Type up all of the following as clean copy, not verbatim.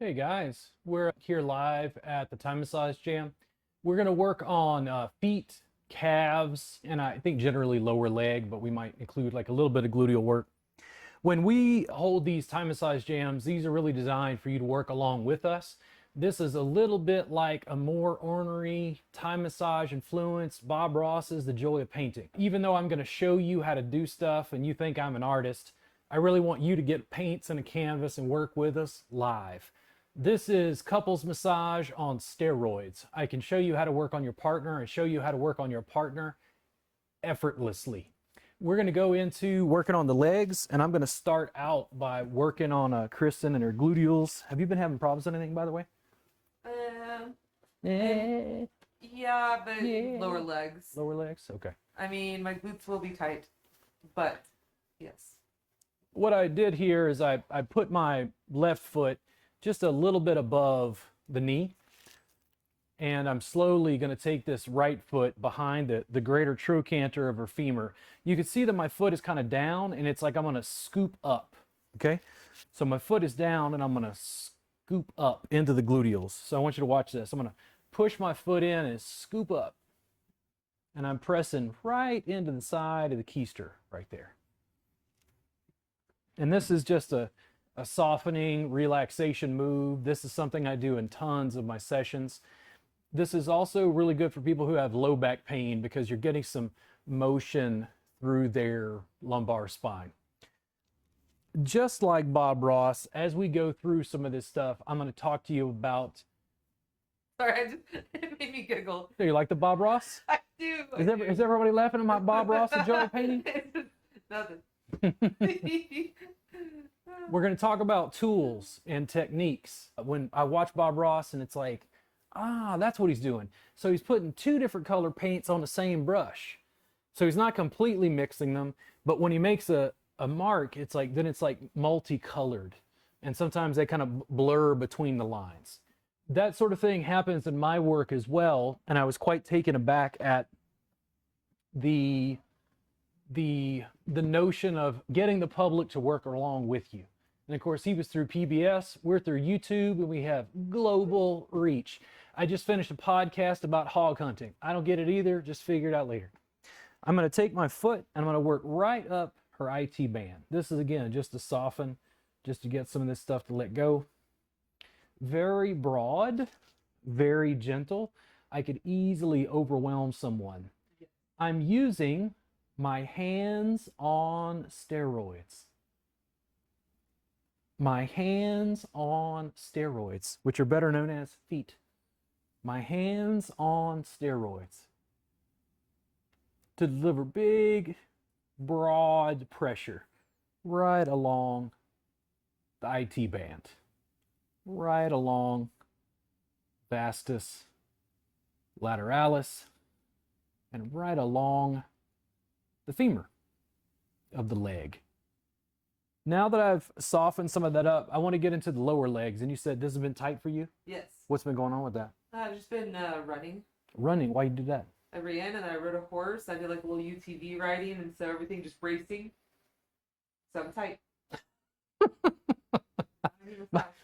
Hey guys, we're here live at the Thai Massage Jam. We're going to work on feet, calves, and I think generally lower leg, but we might include like a little bit of gluteal work. When we hold these Thai Massage Jams, these are really designed for you to work along with us. This is a little bit like a more ornery Thai massage influence. Bob Ross's The Joy of Painting. Even though I'm going to show you how to do stuff and you think I'm an artist, I really want you to get paints and a canvas and work with us live. This is couples massage on steroids. I can show you how to work on your partner and show you how to work on your partner effortlessly. We're going to go into working on the legs, and I'm going to start out by working on Kristen and her gluteals. Have you been having problems with anything, by the way? Yeah, but Yeah. lower legs. Lower legs? Okay. I mean, my glutes will be tight, but yes. What I did here is I put my left foot just a little bit above the knee, and I'm slowly going to take this right foot behind the greater trochanter of her femur. You can see that my foot is kind of down, and it's like I'm going to scoop up, okay? So my foot is down, and I'm going to scoop up into the gluteals. So I want you to watch this. I'm going to push my foot in and scoop up, and I'm pressing right into the side of the keister right there. And this is just a softening, relaxation move. This is something I do in tons of my sessions. This is also really good for people who have low back pain because you're getting some motion through their lumbar spine. Just like Bob Ross, as we go through some of this stuff, I'm going to talk to you about. Sorry, it made me giggle. Do you like the Bob Ross? I do. Is everybody laughing at my Bob Ross and Joey painting? Nothing. We're going to talk about tools and techniques. When I watch Bob Ross and it's like, that's what he's doing. So he's putting two different color paints on the same brush. So he's not completely mixing them, but when he makes a mark, it's like multicolored. And sometimes they kind of blur between the lines. That sort of thing happens in my work as well. And I was quite taken aback at the notion of getting the public to work along with you. And of course, he was through PBS, we're through YouTube, and we have global reach. I just finished a podcast about hog hunting. I don't get it either, just figure it out later. I'm going to take my foot and I'm going to work right up her IT band. This is, again, just to soften, just to get some of this stuff to let go. Very broad, very gentle. I could easily overwhelm someone. I'm using my hands on steroids. My hands on steroids, which are better known as feet. My hands on steroids. To deliver big, broad pressure right along the IT band. Right along vastus lateralis and right along the femur of the leg. Now that I've softened some of that up, I want to get into the lower legs. And you said this has been tight for you? Yes. What's been going on with that? I've just been running. Running? Why you do that? I ran and I rode a horse. I did like a little UTV riding, and so everything just racing. So I'm tight.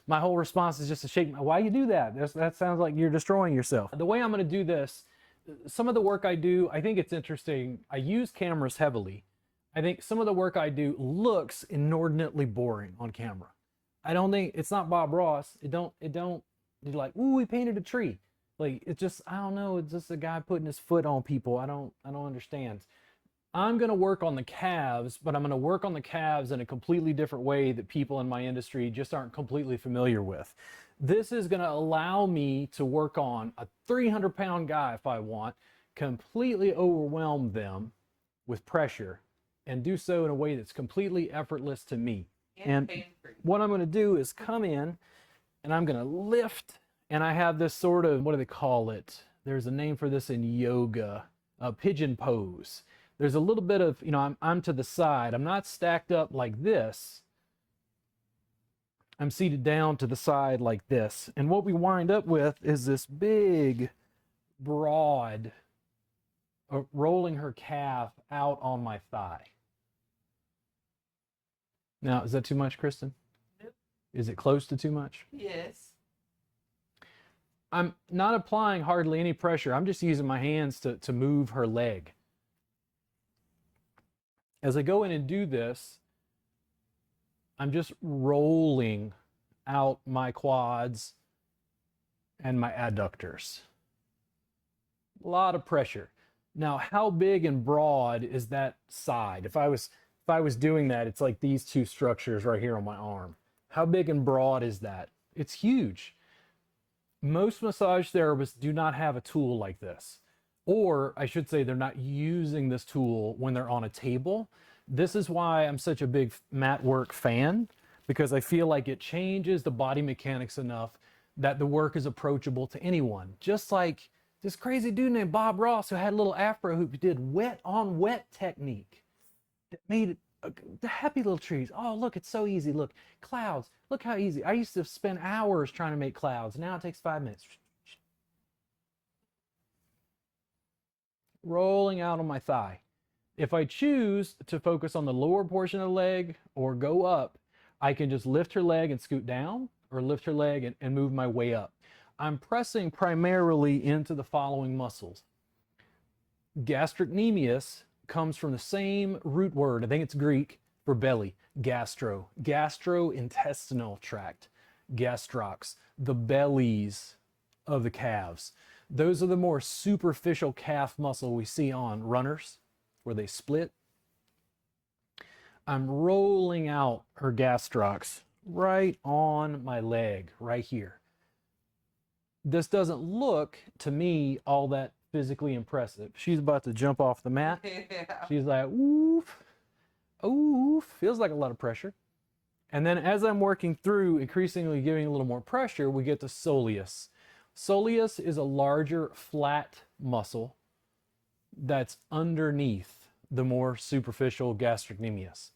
My whole response is just to shake. Why you do that? That sounds like you're destroying yourself. The way I'm going to do this, some of the work I do, I think it's interesting. I use cameras heavily. I think some of the work I do looks inordinately boring on camera. I don't think it's not Bob Ross. You're like, ooh, he painted a tree. Like, it's just, I don't know. It's just a guy putting his foot on people. I don't understand. I'm going to work on the calves, but I'm going to work on the calves in a completely different way that people in my industry just aren't completely familiar with. This is going to allow me to work on a 300-pound guy if I want, completely overwhelm them with pressure, and do so in a way that's completely effortless to me. And what I'm going to do is come in and I'm going to lift, and I have this sort of, what do they call it? There's a name for this in yoga, a pigeon pose. There's a little bit of, I'm to the side. I'm not stacked up like this. I'm seated down to the side like this. And what we wind up with is this big, broad, rolling her calf out on my thigh. Now, is that too much, Kristen? Nope. Is it close to too much? Yes. I'm not applying hardly any pressure. I'm just using my hands to move her leg. As I go in and do this, I'm just rolling out my quads and my adductors. A lot of pressure. Now, how big and broad is that side? If I was doing that, it's like these two structures right here on my arm. How big and broad is that? It's huge. Most massage therapists do not have a tool like this. Or I should say they're not using this tool when they're on a table. This is why I'm such a big mat work fan, because I feel like it changes the body mechanics enough that the work is approachable to anyone. Just like this crazy dude named Bob Ross who had a little afro who did wet on wet technique that made it the happy little trees. Oh, look, it's so easy. Look, clouds. Look how easy. I used to spend hours trying to make clouds. Now it takes 5 minutes. Rolling out on my thigh. If I choose to focus on the lower portion of the leg or go up, I can just lift her leg and scoot down, or lift her leg and move my way up. I'm pressing primarily into the following muscles. Gastrocnemius comes from the same root word, I think it's Greek, for belly, gastrointestinal tract, gastrocs, the bellies of the calves. Those are the more superficial calf muscle we see on runners, where they split. I'm rolling out her gastrocs right on my leg, right here. This doesn't look, to me, all that physically impressive. She's about to jump off the mat. Yeah. She's like, oof, oof, feels like a lot of pressure. And then as I'm working through, increasingly giving a little more pressure, we get to soleus. Soleus is a larger, flat muscle that's underneath the more superficial gastrocnemius.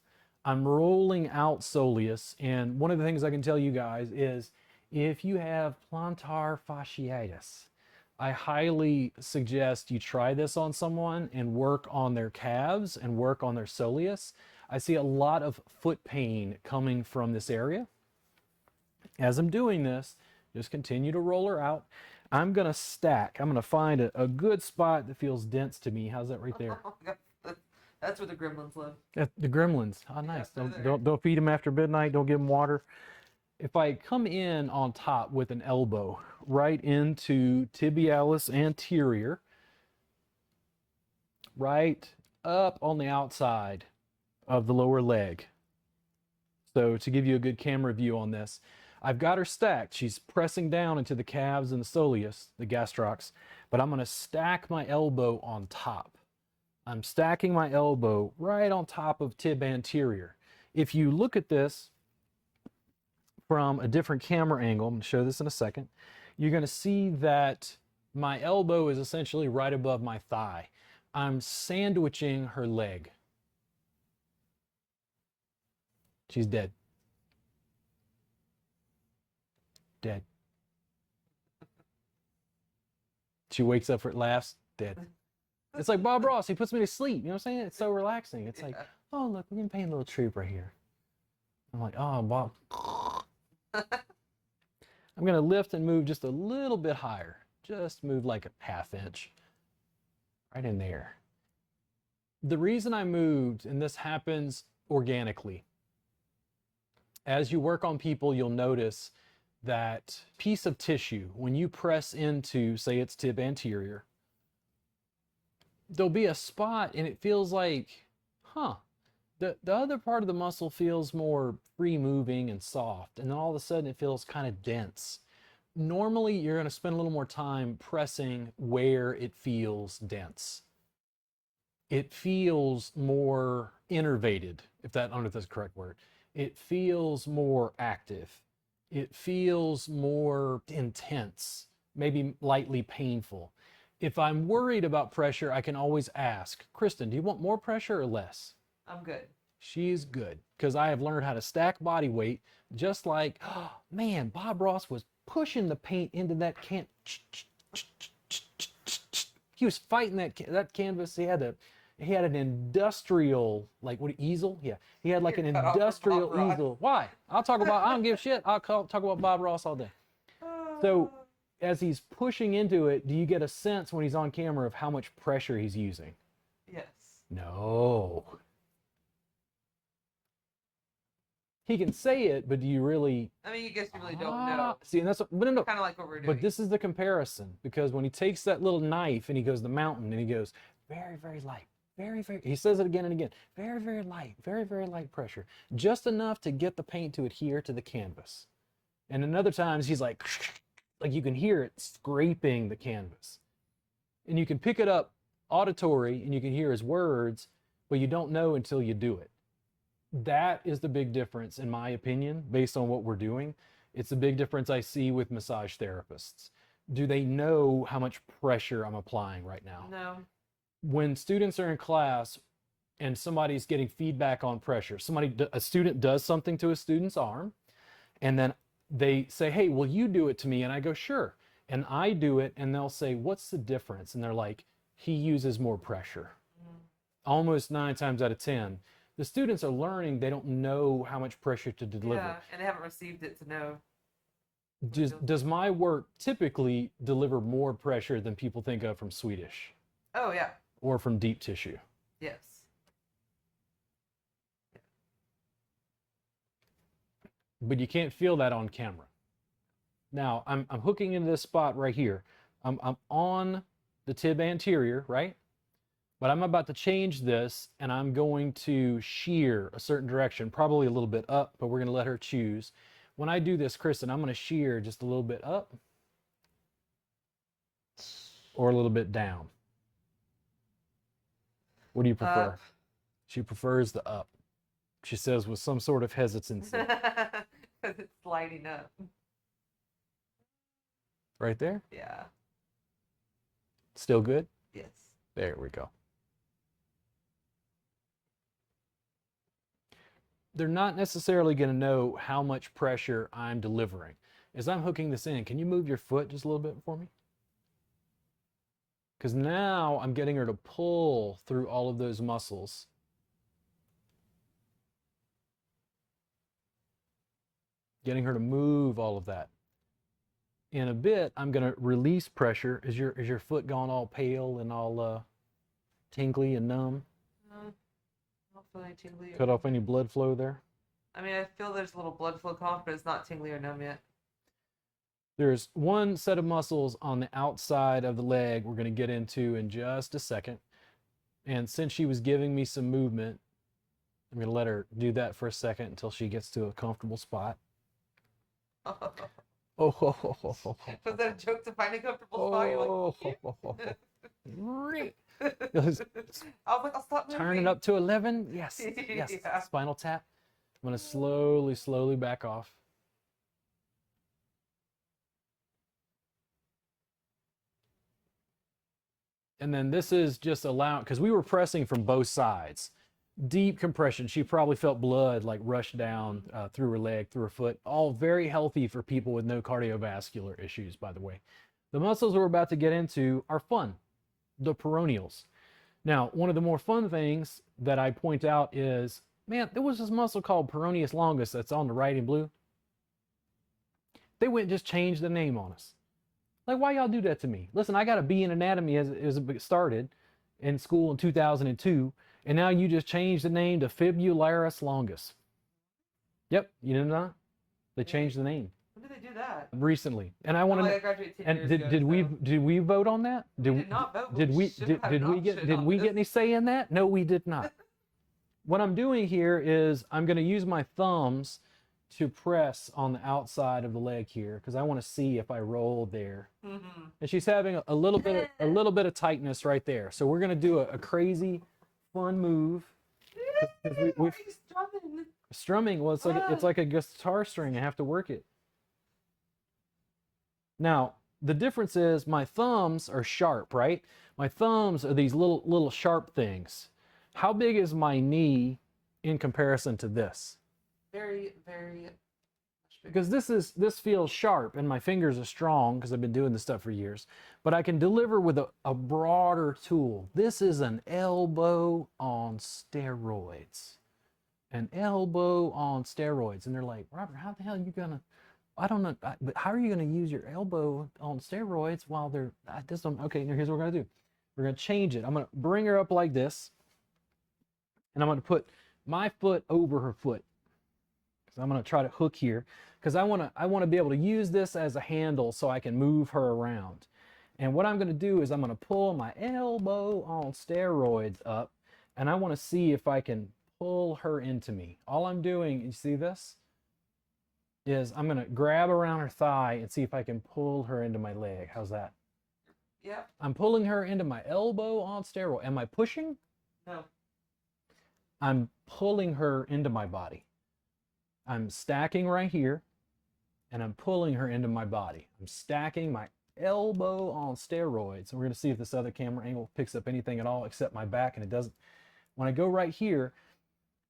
I'm rolling out soleus, and one of the things I can tell you guys is if you have plantar fasciitis, I highly suggest you try this on someone and work on their calves and work on their soleus. I see a lot of foot pain coming from this area. As I'm doing this, just continue to roll her out. I'm gonna stack. I'm gonna find a good spot that feels dense to me. How's that right there? That's where the gremlins live. The gremlins. Oh, nice. Don't feed them after midnight. Don't give them water. If I come in on top with an elbow right into tibialis anterior, right up on the outside of the lower leg. So to give you a good camera view on this, I've got her stacked. She's pressing down into the calves and the soleus, the gastrocs, but I'm going to stack my elbow on top. I'm stacking my elbow right on top of tib anterior. If you look at this from a different camera angle, I'm going to show this in a second, you're going to see that my elbow is essentially right above my thigh. I'm sandwiching her leg. She's dead. Dead. She wakes up for it, laughs, dead. It's like Bob Ross, he puts me to sleep. You know what I'm saying? It's so relaxing. It's like, oh, look, we're going to paint a little troop right here. I'm like, oh, Bob. I'm going to lift and move just a little bit higher. Just move like a ½ inch. Right in there. The reason I moved, and this happens organically, as you work on people, you'll notice that piece of tissue, when you press into, say it's tib anterior, there'll be a spot and it feels like, the other part of the muscle feels more free moving and soft, and then all of a sudden it feels kind of dense. Normally you're going to spend a little more time pressing where it feels dense. It feels more innervated, if that, I don't know if that's the correct word. It feels more active. It feels more intense, maybe lightly painful. If I'm worried about pressure, I can always ask, Kristen, do you want more pressure or less? I'm good. She's good, because I have learned how to stack body weight, just like, oh, man, Bob Ross was pushing the paint into that can. He was fighting that canvas. He had to He had an industrial, like what, easel? Yeah. He had like an You're cut off from industrial Bob Ross. easel. Why? I don't give a shit. Talk about Bob Ross all day. So as he's pushing into it, do you get a sense when he's on camera of how much pressure he's using? Yes. No. He can say it, but do you really? I mean, you guess you really don't know. See, and that's but no. Kind of like what we're doing. But this is the comparison, because when he takes that little knife and he goes to the mountain and he goes very, very light, very, very. He says it again and again, very, very light, very, very light pressure, just enough to get the paint to adhere to the canvas. And in other times he's like you can hear it scraping the canvas, and you can pick it up auditory and you can hear his words, but you don't know until you do it. That is the big difference, in my opinion, based on what we're doing. It's the big difference I see with massage therapists. Do they know how much pressure I'm applying right now? No. When students are in class and somebody's getting feedback on pressure, a student does something to a student's arm, and then they say, hey, will you do it to me? And I go, sure. And I do it, and they'll say, what's the difference? And they're like, he uses more pressure. Almost 9 times out of 10. The students are learning, they don't know how much pressure to deliver. Yeah, and they haven't received it to know. Does my work typically deliver more pressure than people think of from Swedish? Oh, yeah. Or from deep tissue? Yes. But you can't feel that on camera. Now, I'm hooking into this spot right here. I'm on the tib anterior, right? But I'm about to change this, and I'm going to shear a certain direction, probably a little bit up, but we're going to let her choose. When I do this, Kristen, I'm going to shear just a little bit up or a little bit down. What do you prefer? Up. She prefers the up. She says with some sort of hesitancy. Because it's lighting up. Right there? Yeah. Still good? Yes. There we go. They're not necessarily going to know how much pressure I'm delivering. As I'm hooking this in, can you move your foot just a little bit for me? Because now I'm getting her to pull through all of those muscles. Getting her to move all of that. In a bit, I'm going to release pressure. Is your foot gone all pale and all tingly and numb? Not feeling tingly. Cut off any blood flow there? I mean, I feel there's a little blood flow off, but it's not tingly or numb yet. There's one set of muscles on the outside of the leg we're going to get into in just a second. And since she was giving me some movement, I'm going to let her do that for a second until she gets to a comfortable spot. Oh, ho, ho, ho, ho, ho. Was that a joke to find a comfortable spot? You're like, Oh, ho, ho, ho, ho. I was like, I'll stop moving. Turn it up to 11. Yes, yes. Yeah. Spinal tap. I'm going to slowly back off. And then this is just allowing, because we were pressing from both sides. Deep compression. She probably felt blood like rush down through her leg, through her foot. All very healthy for people with no cardiovascular issues, by the way. The muscles we're about to get into are fun. The peroneals. Now, one of the more fun things that I point out is, man, there was this muscle called peroneus longus that's on the right in blue. They went and just changed the name on us. Like, why y'all do that to me? Listen, I got a B in anatomy as it started in school in 2002, and now you just changed the name to fibularis longus. Yep, you did not? They changed the name. When did they do that? Recently. And I want to I graduated 10 and years did, ago, did we so. did we vote on that? We did not vote. Did we should have had an option did on we this. get any say in that? No, we did not. What I'm doing here is I'm going to use my thumbs to press on the outside of the leg here because I want to see if I roll there. Mm-hmm. And she's having a little bit of tightness right there. So we're going to do a crazy fun move. We're strumming. Strumming, well, it's like a guitar string. I have to work it. Now, the difference is my thumbs are sharp, right? My thumbs are these little sharp things. How big is my knee in comparison to this? Very, very much because this feels sharp and my fingers are strong because I've been doing this stuff for years, but I can deliver with a broader tool. This is an elbow on steroids. An elbow on steroids. And they're like, Robert, how the hell are you gonna, I don't know, but how are you gonna use your elbow on steroids while they're, okay, now here's what we're gonna do. We're gonna change it. I'm gonna bring her up like this, and I'm gonna put my foot over her foot. So I'm gonna try to hook here, because I wanna be able to use this as a handle so I can move her around. And what I'm gonna do is I'm gonna pull my elbow on steroids up, and I wanna see if I can pull her into me. All I'm doing, you see this, is I'm gonna grab around her thigh and see if I can pull her into my leg. How's that? Yep. I'm pulling her into my elbow on steroid. Am I pushing? No. I'm pulling her into my body. I'm stacking right here, and I'm pulling her into my body. I'm stacking my elbow on steroids. And we're gonna see if this other camera angle picks up anything at all except my back, and it doesn't. When I go right here,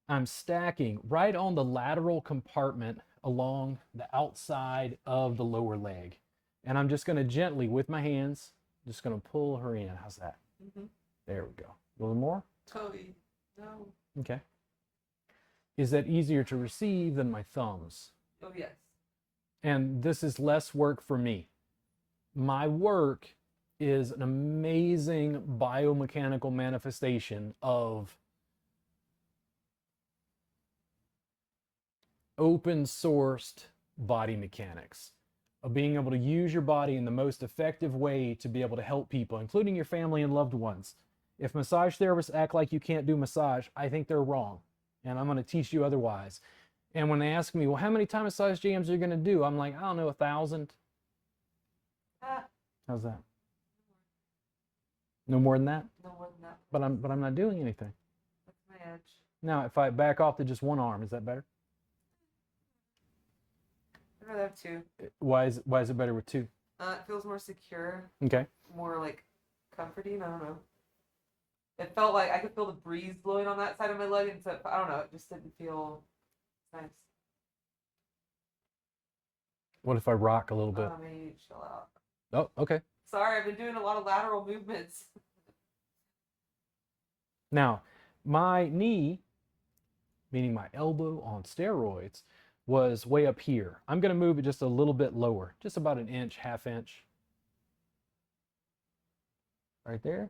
I'm stacking right on the lateral compartment along the outside of the lower leg. And I'm just gonna gently, with my hands, just gonna pull her in. How's that? Mm-hmm. There we go. A little more? Totally. No. Okay. Is that easier to receive than my thumbs? Oh, yes. And this is less work for me. My work is an amazing biomechanical manifestation of open sourced body mechanics, of being able to use your body in the most effective way to be able to help people, including your family and loved ones. If massage therapists act like you can't do massage, I think they're wrong. And I'm going to teach you otherwise. And when they ask me, well, how many Thai massage jams are you going to do? I'm like, I don't know, 1,000. How's that? No more than that? No more than that. But I'm not doing anything. That's my edge. Now, if I back off to just one arm, is that better? I'd rather have two. Why is it better with two? It feels more secure, Okay. more like comforting. I don't know. It felt like I could feel the breeze blowing on that side of my leg, and so I don't know. It just didn't feel nice. What if I rock a little bit? Maybe chill out. Oh, okay. Sorry, I've been doing a lot of lateral movements. Now, my knee, meaning my elbow on steroids, was way up here. I'm going to move it just a little bit lower, just about an inch, half inch. Right there.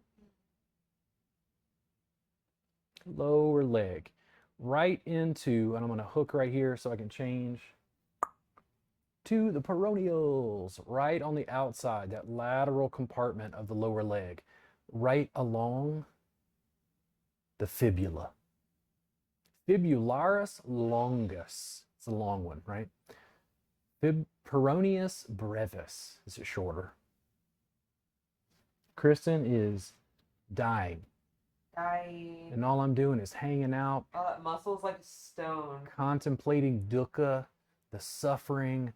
Lower leg. Right into, and I'm going to hook right here so I can change to the peroneals, right on the outside, that lateral compartment of the lower leg, right along the fibula. Fibularis longus. It's a long one, right? Peroneus brevis is it shorter. Kristen is dying. And all I'm doing is hanging out. Oh, that muscle is like a stone. Contemplating dukkha, the suffering,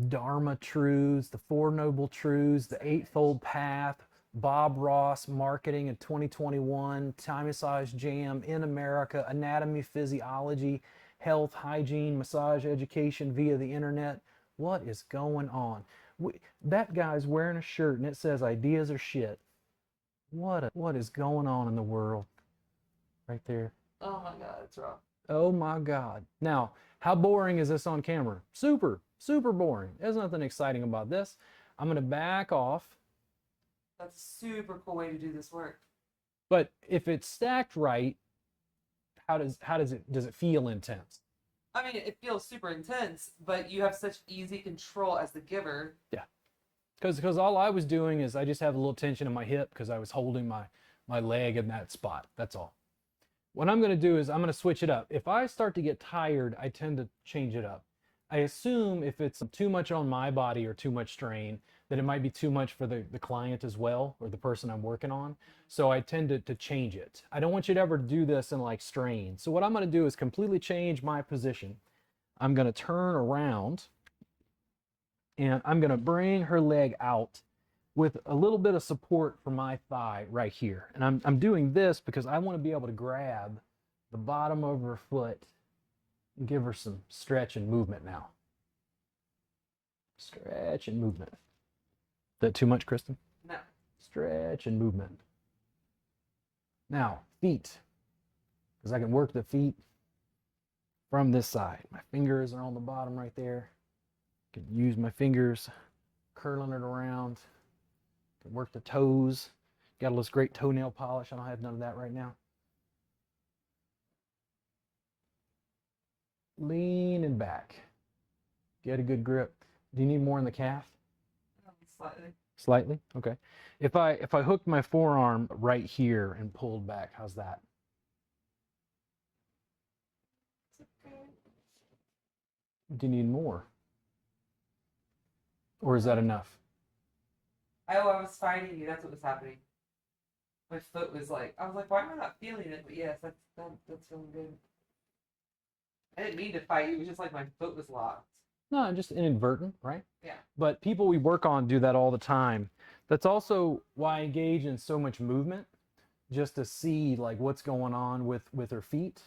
Dharma truths, the Four Noble Truths, the Eightfold Path, Bob Ross, marketing in 2021, Thai massage jam in America, anatomy, physiology, health, hygiene, massage education via the internet. What is going on? That guy's wearing a shirt and it says ideas are shit. What is going on in the world? Right there. Oh my God, it's wrong. Oh my God. Now, how boring is this on camera? Super boring. There's nothing exciting about this. I'm going to back off. That's a super cool way to do this work. But if it's stacked right, how does it feel intense? I mean, it feels super intense, but you have such easy control as the giver. Yeah. Because all I was doing is I just have a little tension in my hip because I was holding my leg in that spot. That's all. What I'm going to do is I'm going to switch it up. If I start to get tired, I tend to change it up. I assume if it's too much on my body or too much strain, that it might be too much for the client as well, or the person I'm working on. So I tend to change it. I don't want you to ever do this in like strain. So what I'm going to do is completely change my position. I'm going to turn around and I'm going to bring her leg out with a little bit of support from my thigh right here. And I'm doing this because I want to be able to grab the bottom of her foot and give her some stretch and movement now. Stretch and movement. Is that too much, Kristen? No. Stretch and movement. Now, feet. Because I can work the feet from this side. My fingers are on the bottom right there. I can use my fingers, curling it around. I can work the toes. Got all this great toenail polish. I don't have none of that right now. Leaning back. Get a good grip. Do you need more in the calf? Slightly. Slightly? Okay. If I hooked my forearm right here and pulled back, how's that? Do you need more? Or is that enough? I was fighting you. That's what was happening. My foot was like, I was like, why am I not feeling it? But yes, that's feeling good. I didn't mean to fight you. It was just like my foot was locked. No, just inadvertent, right? Yeah. But people we work on do that all the time. That's also why I engage in so much movement, just to see like what's going on with her feet,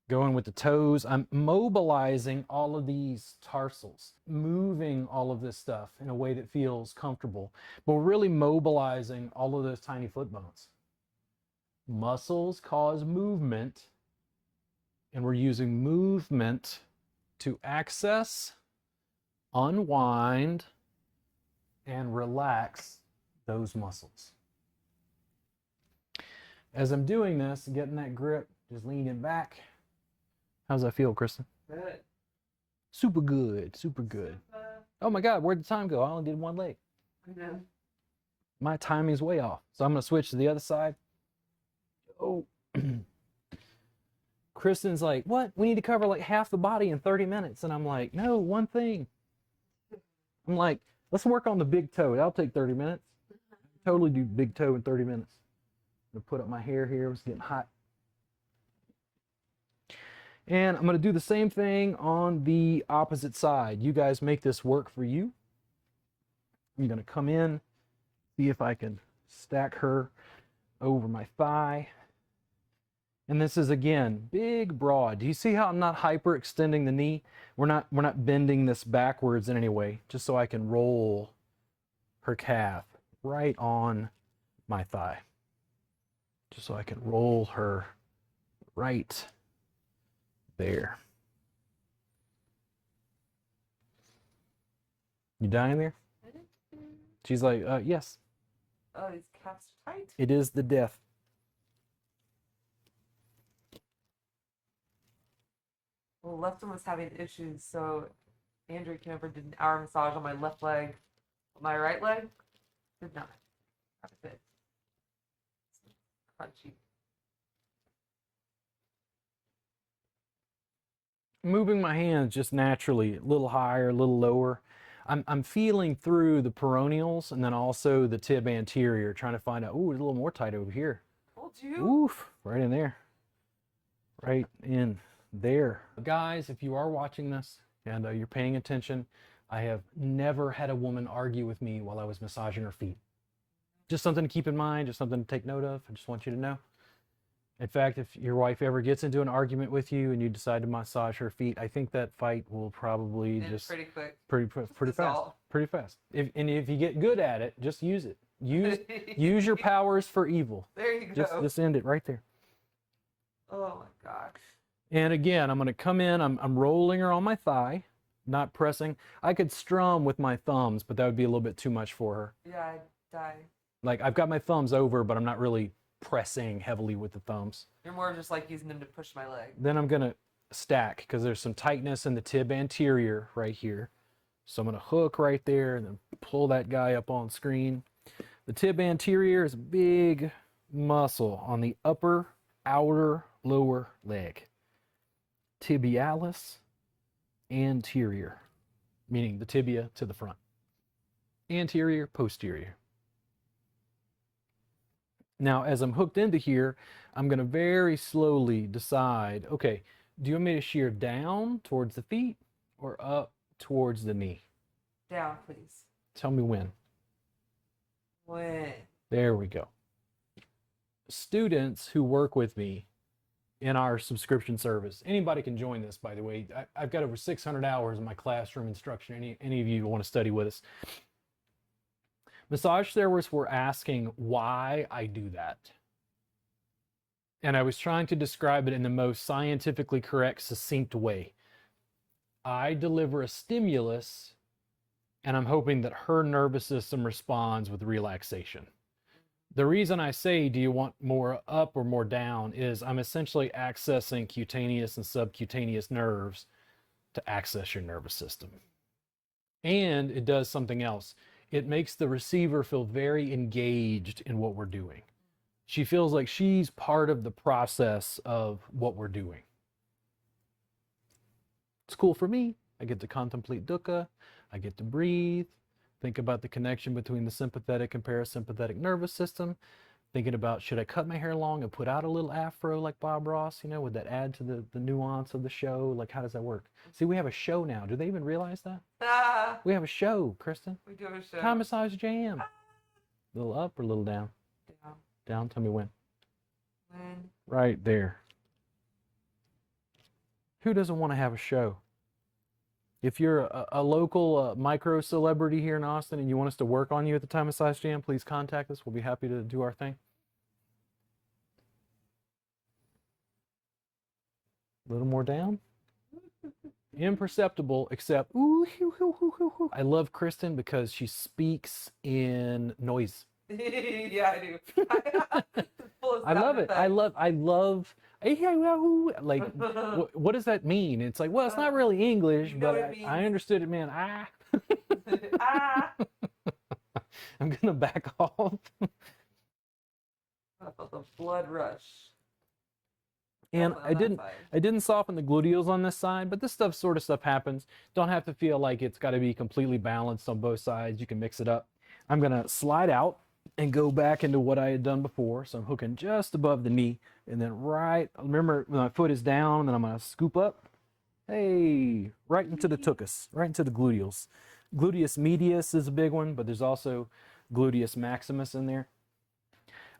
going with the toes. I'm mobilizing all of these tarsals, moving all of this stuff in a way that feels comfortable, but we're really mobilizing all of those tiny foot bones. Muscles cause movement, and we're using movement to access, unwind, and relax those muscles. As I'm doing this, getting that grip, just leaning back. How's that feel, Kristen? Good. Super good, super good. Oh my God, where'd the time go? I only did one leg. I know. My timing's way off. So I'm gonna switch to the other side. Oh. Kristen's like, what? We need to cover like half the body in 30 minutes. And I'm like, no, one thing. I'm like, let's work on the big toe. That'll take 30 minutes. Totally do big toe in 30 minutes. I'm gonna put up my hair here. It's getting hot. And I'm gonna do the same thing on the opposite side. You guys make this work for you. I'm gonna come in, see if I can stack her over my thigh. And this is, again, big, broad. Do you see how I'm not hyperextending the knee? We're not bending this backwards in any way, just so I can roll her calf right on my thigh. Just so I can roll her right there. You dying there? She's like, yes. Oh, these calves are tight. It is the death. Well, left one was having issues, so Andrea came over and did an hour massage on my left leg. My right leg did not. Not a bit. Crunchy. Moving my hands just naturally, a little higher, a little lower. I'm feeling through the peroneals and then also the tib anterior, trying to find out, ooh, it's a little more tight over here. Told you. Oof, right in there. Right in there. Guys, if you are watching this and you're paying attention, I have never had a woman argue with me while I was massaging her feet. Just something to keep in mind, just something to take note of. I just want you to know. In fact, if your wife ever gets into an argument with you and you decide to massage her feet, I think that fight will probably And just pretty quick. pretty fast. Dissolve. Pretty fast. If you get good at it, just use it. Use your powers for evil. There you go. Just end it right there. Oh my God. And again, I'm going to come in. I'm rolling her on my thigh, not pressing. I could strum with my thumbs, but that would be a little bit too much for her. Yeah, I'd die. Like, I've got my thumbs over, but I'm not really pressing heavily with the thumbs. You're more just like using them to push my leg. Then I'm going to stack because there's some tightness in the tib anterior right here. So I'm going to hook right there and then pull that guy up on screen. The tib anterior is a big muscle on the upper outer lower leg. Tibialis anterior, meaning the tibia to the front. Anterior, posterior. Now, as I'm hooked into here, I'm going to very slowly decide, okay, do you want me to shear down towards the feet or up towards the knee? Down, please. Tell me when. When? There we go. Students who work with me in our subscription service. Anybody can join this, by the way. I've got over 600 hours in my classroom instruction. Any of you who want to study with us. Massage therapists were asking why I do that. And I was trying to describe it in the most scientifically correct, succinct way. I deliver a stimulus, and I'm hoping that her nervous system responds with relaxation. The reason I say, do you want more up or more down, is I'm essentially accessing cutaneous and subcutaneous nerves to access your nervous system. And it does something else. It makes the receiver feel very engaged in what we're doing. She feels like she's part of the process of what we're doing. It's cool for me. I get to contemplate dukkha. I get to breathe. Think about the connection between the sympathetic and parasympathetic nervous system. Thinking about, should I cut my hair long and put out a little afro like Bob Ross? You know, would that add to the nuance of the show? Like, how does that work? See, we have a show now. Do they even realize that? We have a show, Kristen. We do have a show. Time Massage Jam. A little up or a little down? Down. Down, tell me when. When? Right there. Who doesn't want to have a show? If you're a local micro celebrity here in Austin and you want us to work on you at the Time Massage Jam, please contact us. We'll be happy to do our thing. A little more down. Imperceptible, except ooh, hoo, hoo, hoo, hoo, hoo. I love Kristen because she speaks in noise. Yeah, I do. I love it. I love. Like, what does that mean? It's like, well, it's not really English, but I understood it, man. I'm gonna back off. I felt the blood rush. And I didn't soften the gluteals on this side, but this sort of stuff happens. Don't have to feel like it's got to be completely balanced on both sides. You can mix it up. I'm gonna slide out and go back into what I had done before. So I'm hooking just above the knee, and then remember my foot is down, and then I'm gonna scoop up. Hey, right into the tuchus, right into the gluteals. Gluteus medius is a big one, but there's also gluteus maximus in there.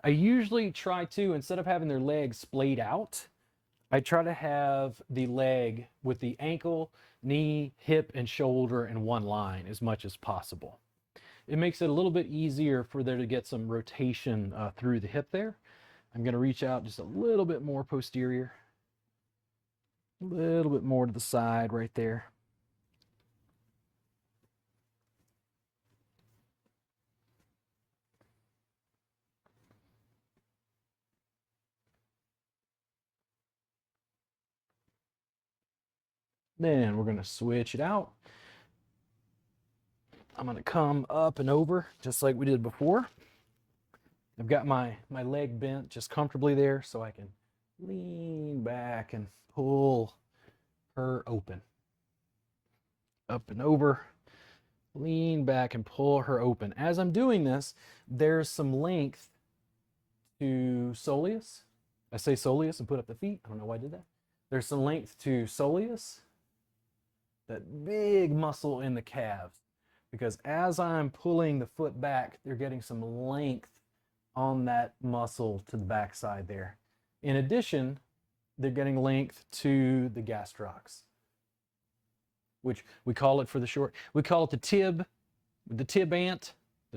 I usually try to, instead of having their legs splayed out, I try to have the leg with the ankle, knee, hip, and shoulder in one line as much as possible. It makes it a little bit easier for there to get some rotation through the hip there. I'm going to reach out just a little bit more posterior. A little bit more to the side right there. Then we're going to switch it out. I'm going to come up and over just like we did before. I've got my leg bent just comfortably there so I can lean back and pull her open. Up and over, lean back and pull her open. As I'm doing this, there's some length to soleus. I say soleus and put up the feet. I don't know why I did that. There's some length to soleus, that big muscle in the calves. Because as I'm pulling the foot back, they're getting some length on that muscle to the backside there. In addition, they're getting length to the gastrocs, which we call it for the short. We call it the tibant, the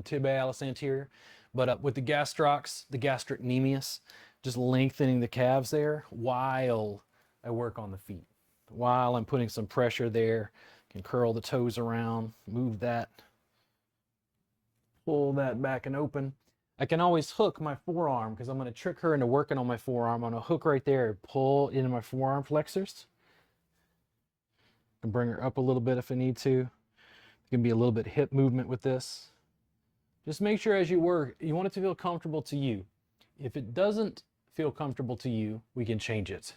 tibialis anterior. But with the gastrocs, the gastrocnemius, just lengthening the calves there while I work on the feet. While I'm putting some pressure there, can curl the toes around, move that, pull that back and open. I can always hook my forearm because I'm going to trick her into working on my forearm. I'm going to hook right there, pull into my forearm flexors. I can bring her up a little bit if I need to. There can be a little bit hip movement with this. Just make sure as you work, you want it to feel comfortable to you. If it doesn't feel comfortable to you, we can change it.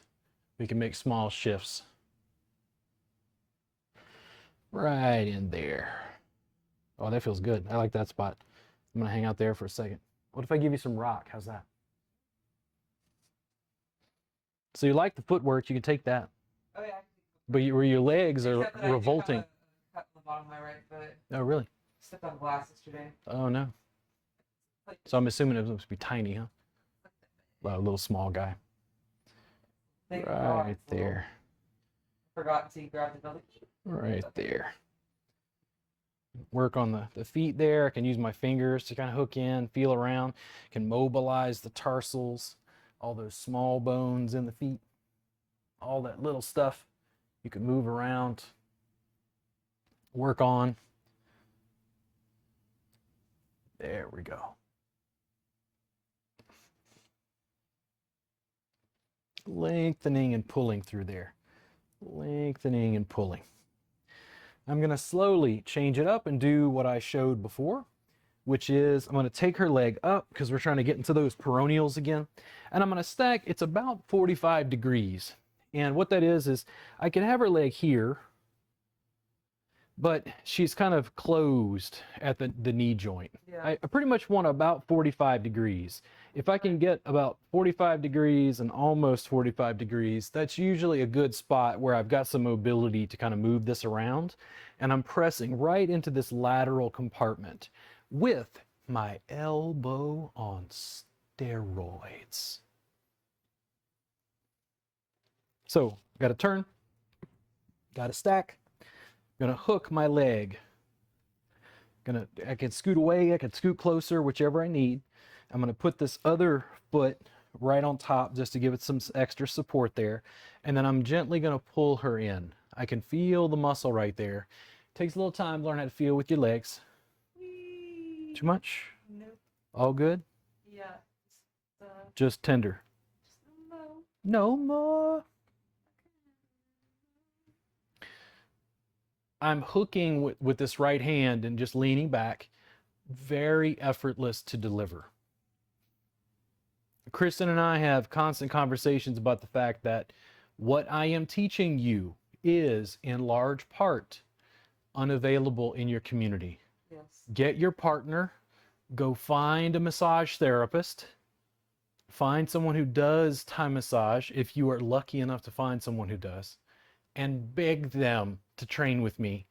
We can make small shifts. Right in there. Oh, that feels good. I like that spot. I'm going to hang out there for a second. What if I give you some rock? How's that? So you like the footwork, you can take that. Oh, yeah. But where your legs are Except that I do revolting. have a cut on the bottom of my right foot. Oh, really? Stepped on glass yesterday. Oh, no. So I'm assuming it must be tiny, huh? Well, a little small guy. Thank God. Right there. Forgot to grab the belly. Right there. Work on the feet there. I can use my fingers to kind of hook in, feel around, can mobilize the tarsals, all those small bones in the feet, all that little stuff you can move around, work on. There we go. Lengthening and pulling through there. Lengthening and pulling. I'm going to slowly change it up and do what I showed before, which is I'm going to take her leg up because we're trying to get into those peroneals again. And I'm going to stack, it's about 45 degrees. And what that is I can have her leg here, but she's kind of closed at the knee joint. Yeah. I pretty much want about 45 degrees. If I can get about 45 degrees and almost 45 degrees, that's usually a good spot where I've got some mobility to kind of move this around. And I'm pressing right into this lateral compartment with my elbow on steroids. So, got to turn, got to stack, gonna hook my leg. I can scoot away, I can scoot closer, whichever I need. I'm gonna put this other foot right on top just to give it some extra support there. And then I'm gently gonna pull her in. I can feel the muscle right there. Takes a little time to learn how to feel with your legs. Whee! Too much? Nope. All good? Yeah. Just tender. No more. I'm hooking with this right hand and just leaning back. Very effortless to deliver. Kristen and I have constant conversations about the fact that what I am teaching you is in large part unavailable in your community. Yes. Get your partner, go find a massage therapist, find someone who does Thai massage if you are lucky enough to find someone who does, and beg them to train with me,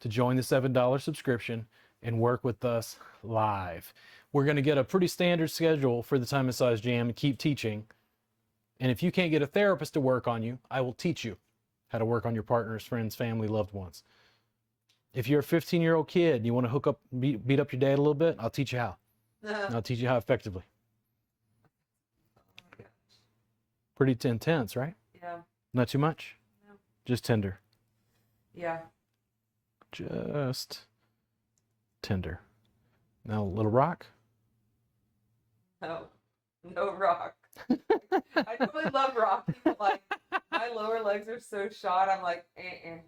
to join the $7 subscription and work with us live. We're going to get a pretty standard schedule for the Thai Massage Jam and keep teaching. And if you can't get a therapist to work on you, I will teach you how to work on your partners, friends, family, loved ones. If you're a 15-year-old kid and you want to hook up, beat up your dad a little bit, I'll teach you how. And I'll teach you how effectively. Oh my gosh. Pretty intense, right? Yeah. Not too much? No. Just tender. Yeah. Just tender. Now a little rock. No. No rock. I really love rocking, but like my lower legs are so shot, I'm like, eh.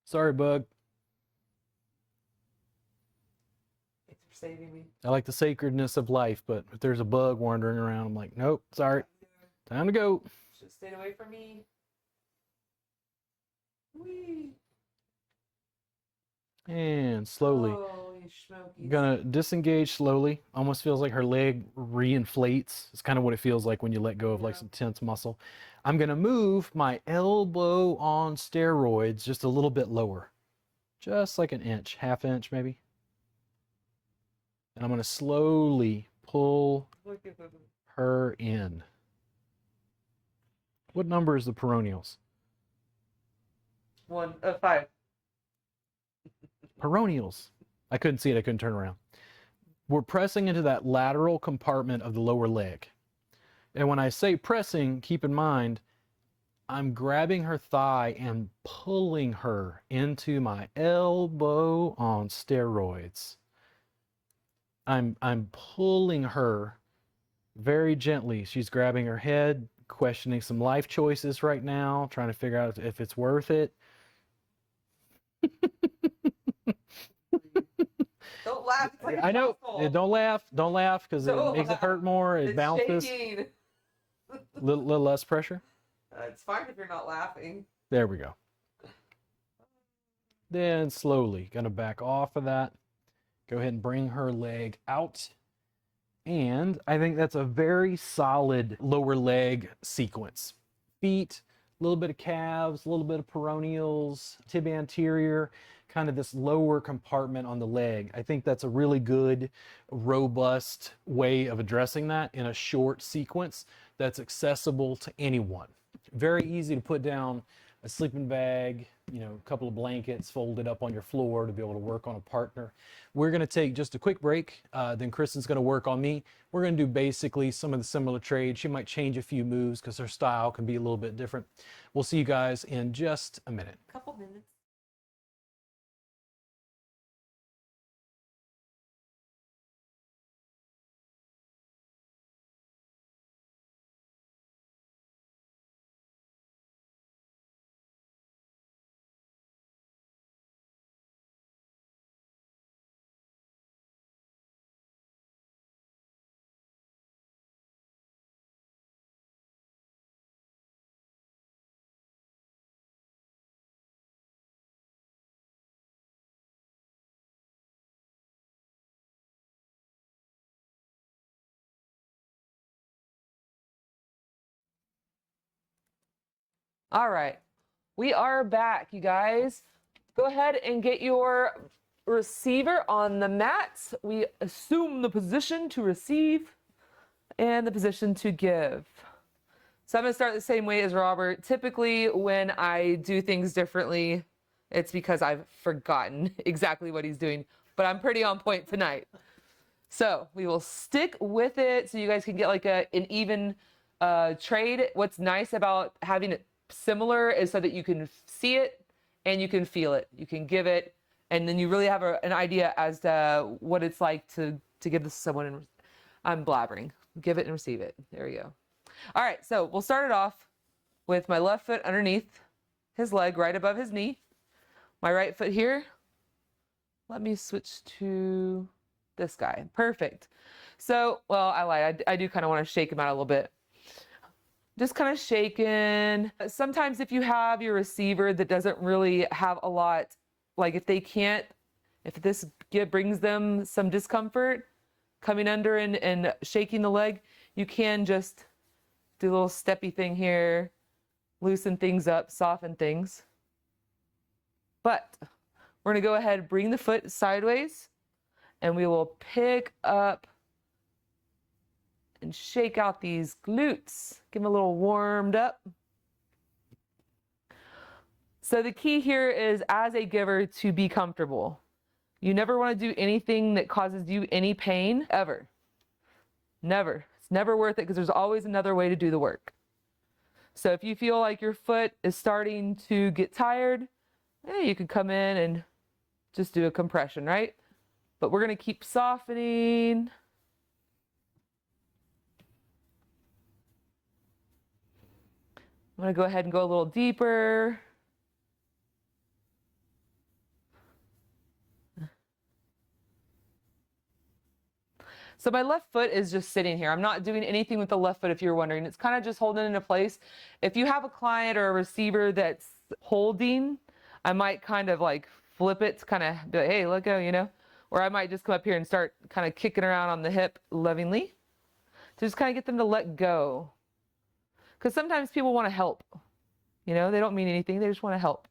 Sorry, bug. Thanks for saving me. I like the sacredness of life, but if there's a bug wandering around, I'm like, nope, sorry. Time to go. Should have stayed away from me. Whee! And slowly. Holy smokies. I'm gonna disengage slowly. Almost feels like her leg reinflates. It's kind of what it feels like when you let go of like some tense muscle. I'm gonna move my elbow on steroids just a little bit lower. Just like an inch, half inch maybe. And I'm gonna slowly pull Look at them. her in. What number is the peroneals? 5. Peroneals. I couldn't see it. I couldn't turn around. We're pressing into that lateral compartment of the lower leg. And when I say pressing, keep in mind, I'm grabbing her thigh and pulling her into my elbow on steroids. I'm pulling her very gently. She's grabbing her head, questioning some life choices right now, trying to figure out if it's worth it. Don't laugh. It's like I know. muscle. Don't laugh. Don't laugh because it Don't makes it laugh. hurt more. It It's bounces. shaking. Little less pressure. It's fine if you're not laughing. There we go. Then slowly, gonna back off of that. Go ahead and bring her leg out. And I think that's a very solid lower leg sequence. Feet, little bit of calves, a little bit of peroneals, tibia anterior, kind of this lower compartment on the leg. I think that's a really good, robust way of addressing that in a short sequence that's accessible to anyone. Very easy to put down a sleeping bag, you know, a couple of blankets folded up on your floor to be able to work on a partner. We're going to take just a quick break. Then Kristen's going to work on me. We're going to do basically some of the similar trades. She might change a few moves because her style can be a little bit different. We'll see you guys in just a minute. Couple minutes. All right, we are back, you guys. Go ahead and get your receiver on the mat. We assume the position to receive and the position to give. So I'm gonna start the same way as Robert. Typically, when I do things differently, it's because I've forgotten exactly what he's doing, but I'm pretty on point tonight. So we will stick with it so you guys can get like an even trade. What's nice about having it similar is so that you can see it and you can feel it. You can give it, and then you really have an idea as to what it's like to give this to someone. And I'm blabbering. Give it and receive it. There we go. All right, so we'll start it off with my left foot underneath his leg, right above his knee. My right foot here. Let me switch to this guy. Perfect. So, well, I lied. I do kind of want to shake him out a little bit. Just kind of shaking. Sometimes if you have your receiver that doesn't really have a lot, like if this brings them some discomfort, coming under and shaking the leg, you can just do a little steppy thing here, loosen things up, soften things. But we're gonna go ahead and bring the foot sideways, and we will pick up and shake out these glutes. Give them a little warmed up. So the key here is, as a giver, to be comfortable. You never want to do anything that causes you any pain, ever. Never. It's never worth it, because there's always another way to do the work. So if you feel like your foot is starting to get tired, you can come in and just do a compression, right? But we're going to keep softening. I'm going to go ahead and go a little deeper. So my left foot is just sitting here. I'm not doing anything with the left foot, if you're wondering. It's kind of just holding it into place. If you have a client or a receiver that's holding, I might kind of like flip it to kind of be like, hey, let go, you know? Or I might just come up here and start kind of kicking around on the hip lovingly to just kind of get them to let go. Because sometimes people want to help. You know, they don't mean anything. They just want to help.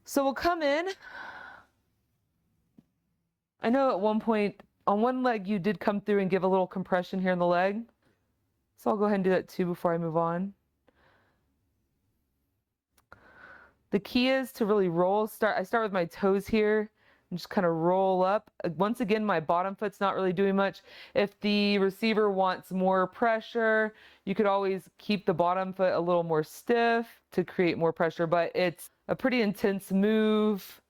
So we'll come in. I know at one point on one leg you did come through and give a little compression here in the leg. So I'll go ahead and do that too before I move on. The key is to really roll. I start with my toes here and just kind of roll up. Once again, my bottom foot's not really doing much. If the receiver wants more pressure, you could always keep the bottom foot a little more stiff to create more pressure, but it's a pretty intense move.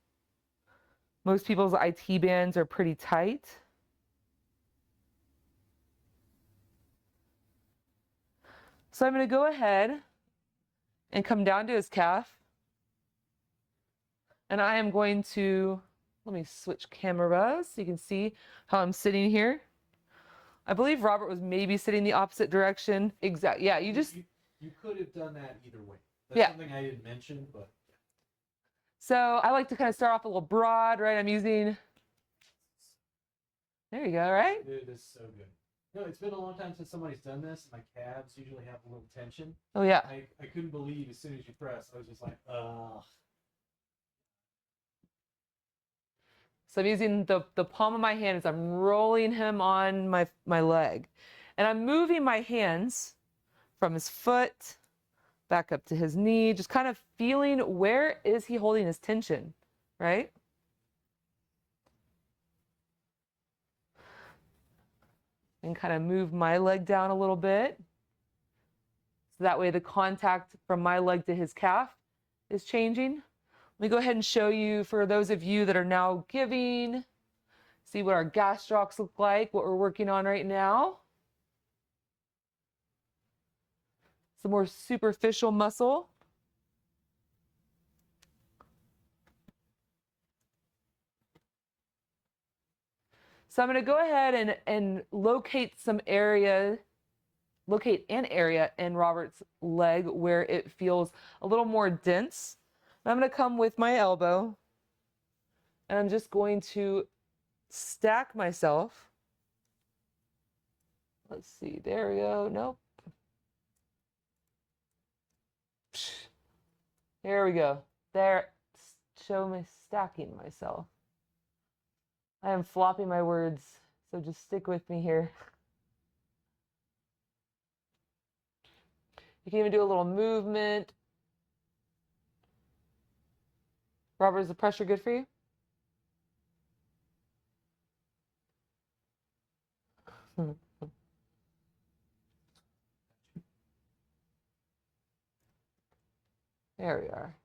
Most people's IT bands are pretty tight. So I'm going to go ahead and come down to his calf. And I am going to, let me switch cameras so you can see how I'm sitting here. I believe Robert was maybe sitting the opposite direction. Exactly. Yeah, you could have done that either way. That's something I didn't mention, but. So I like to kind of start off a little broad, right? I'm using, there you go, right? Dude, this is so good. No, it's been a long time since somebody's done this. My calves usually have a little tension. Oh yeah. I couldn't believe as soon as you press, I was just like, ugh. So I'm using the palm of my hand as I'm rolling him on my leg. And I'm moving my hands from his foot back up to his knee, just kind of feeling where is he holding his tension, right? And kind of move my leg down a little bit. So that way the contact from my leg to his calf is changing. Let me go ahead and show you, for those of you that are now giving, see what our gastrocs look like, what we're working on right now. Some more superficial muscle. So I'm going to go ahead and locate an area in Robert's leg where it feels a little more dense. I'm going to come with my elbow and I'm just going to stack myself. Let's see, there we go. Nope. There we go. There, show me stacking myself. I am flopping my words, so just stick with me here. You can even do a little movement. Robert, is the pressure good for you? There we are.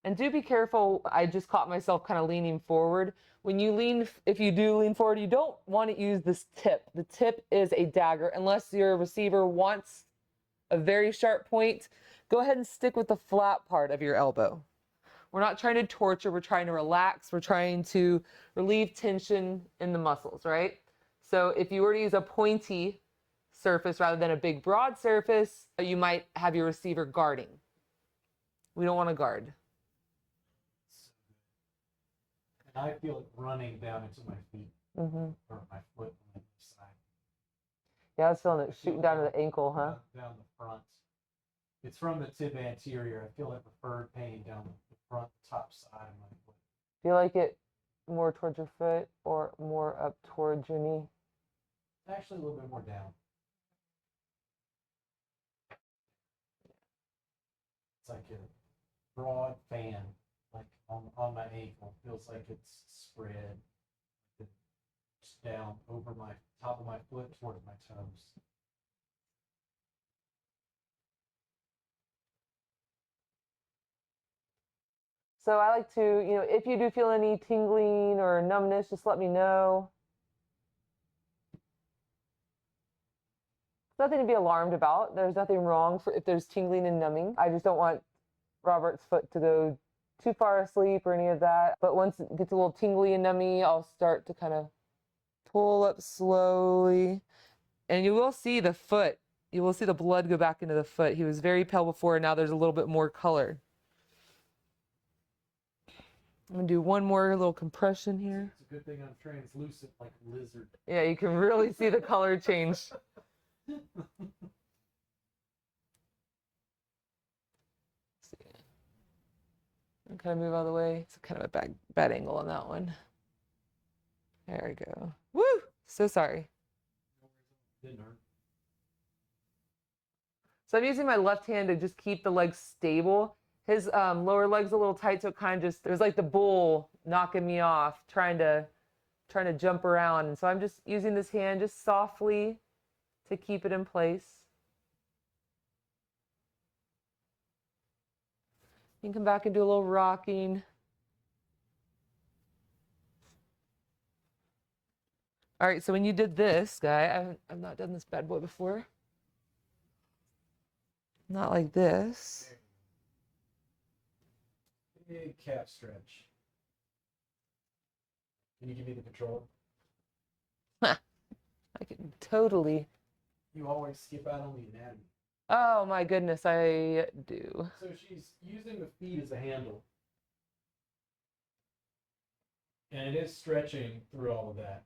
And do be careful. I just caught myself kind of leaning forward. When you lean, if you do lean forward, you don't want to use this tip. The tip is a dagger. Unless your receiver wants a very sharp point, go ahead and stick with the flat part of your elbow. We're not trying to torture, we're trying to relax, we're trying to relieve tension in the muscles, right? So if you were to use a pointy surface rather than a big broad surface, you might have your receiver guarding. We don't want to guard. And I feel it running down into my feet, or my foot on the side. Yeah, I was feeling it shooting down to the ankle, huh? Down the front. It's from the tib anterior. I feel that preferred pain down the front top side of my foot. Do you like it more towards your foot or more up towards your knee? Actually, a little bit more down. It's like a broad fan, like on my ankle. Feels like it's spread just down over my top of my foot toward my toes. So I like to, if you do feel any tingling or numbness, just let me know. Nothing to be alarmed about. There's nothing wrong if there's tingling and numbing. I just don't want Robert's foot to go too far asleep or any of that. But once it gets a little tingly and nummy, I'll start to kind of pull up slowly. And you will see the foot. You will see the blood go back into the foot. He was very pale before, and now there's a little bit more color. I'm going to do one more little compression here. It's a good thing I'm translucent like a lizard. Yeah, you can really see the color change. I'm kind of move out of the way. It's kind of a bad angle on that one. There we go. Woo! So sorry. Didn't hurt. So I'm using my left hand to just keep the legs stable. His lower leg's a little tight, so it kind of just, there's like the bull knocking me off, trying to jump around. And so I'm just using this hand just softly to keep it in place. You can come back and do a little rocking. All right, so when you did this, guy, I've not done this bad boy before. Not like this. Big calf stretch. Can you give me the control? I can totally. You always skip out on the anatomy. Oh my goodness, I do. So she's using the feet as a handle. And it is stretching through all of that.